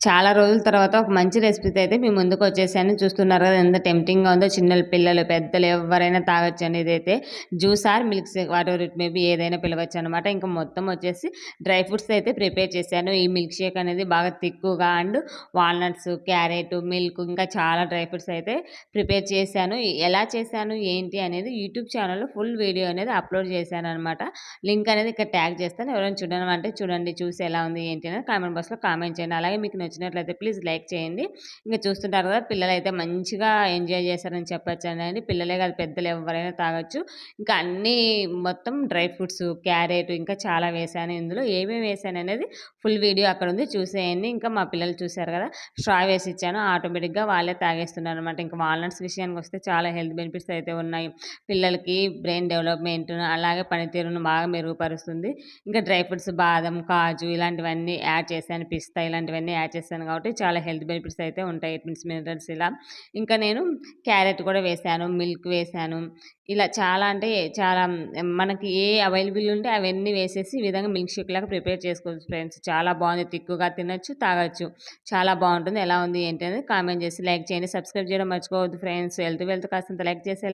చాలా రోజుల తర్వాత ఒక మంచి రెసిపీతో అయితే మీ ముందుకొచ్చేసాను. చూస్తున్నారు కదా! ఎంత టెంప్టింగ్‌గా ఉందో. చిన్నలు, పిల్లలు, పెద్దలు ఎవ్వరైనా తాగొచ్చండి ఇదైతే. Juice or milk shake whatever it may be ఏదైనా పిలవచ్చనమాట. ఇంక మొత్తం వచ్చేసి డ్రై ఫ్రూట్స్ అయితే ప్రిపేర్ చేశాను. ఈ మిల్క్ షేక్ అనేది బాగా తిక్కుగా అండ్ వాల్‌నట్స్, క్యారెట్, మిల్క్ ఇంకా చాలా డ్రై ఫ్రూట్స్ అయితే ప్రిపేర్ చేశాను. ఎలా చేశాను, ఏంటి అనేది యూట్యూబ్ ఛానెల్‌లో ఫుల్ వీడియో అనేది అప్‌లోడ్ చేశాననమాట. లింక్ అనేది ఇక్కడ ట్యాగ్ చేస్తాను. ఎవరైనా చూడనమంటే చూడండి. చూసి ఎలా ఉంది ఏంటి అనేది కామెంట్ బాక్స్‌లో కామెంట్ చేయండి. అలాగే మీకు నచ్చినట్లయితే ప్లీజ్ లైక్ చేయండి. ఇంక చూస్తుంటారు కదా! పిల్లలైతే మంచిగా ఎంజాయ్ చేశారని చెప్పొచ్చండి. పిల్లలే కాదు పెద్దలు ఎవ్వరైనా తాగొచ్చు. ఇంకా అన్నీ మొత్తం డ్రై ఫ్రూట్స్, క్యారెట్ ఇంకా చాలా వేశాను ఇందులో. ఏమేమి వేశాననేది ఫుల్ వీడియో అక్కడుంది చూసేయండి. ఇంకా మా పిల్లలు చూసారు కదా! స్ట్రా వేసి ఇచ్చాను. ఆటోమేటిక్‌గా వాళ్ళే తాగేస్తున్నారనమాట. ఇంకా వాల్‌నట్స్ విషయానికొస్తే చాలా హెల్త్ బెనిఫిట్స్ అయితే ఉన్నాయి. పిల్లలకి బ్రెయిన్ డెవలప్‌మెంట్ అలాగే పనితీరును బాగా మెరుగుపరుస్తుంది. ఇంకా డ్రై ఫ్రూట్స్ బాదం, కాజు ఇలాంటివన్నీ యాడ్ చేశాను. పిస్తా ఇలాంటివన్నీ యాడ్ చేశాను కాబట్టి చాలా హెల్త్ బెనిఫిట్స్ అయితే ఉంటాయి. విటమిన్స్, మినరల్స్ ఇలా. ఇంకా నేను క్యారెట్ కూడా వేశాను. మిల్క్ వేశాను. ఇలా చాలా అంటే చాలా మనకి ఏ అవైలబుల్ ఉంటే అవన్నీ వేసేసి ఈ విధంగా మిల్క్ షేక్ లాగా ప్రిపేర్ చేసుకోవచ్చు ఫ్రెండ్స్. చాలా బాగుంది. తిక్కుగా తినొచ్చు, తాగొచ్చు. చాలా బాగుంటుంది. ఎలా ఉంది ఏంటి అనేది కామెంట్ చేసి లైక్ చేయండి. సబ్స్క్రైబ్ చేయడం మర్చిపోవద్దు ఫ్రెండ్స్. వెళ్తూ వెళ్తూ కాస్తంత లైక్ చేసి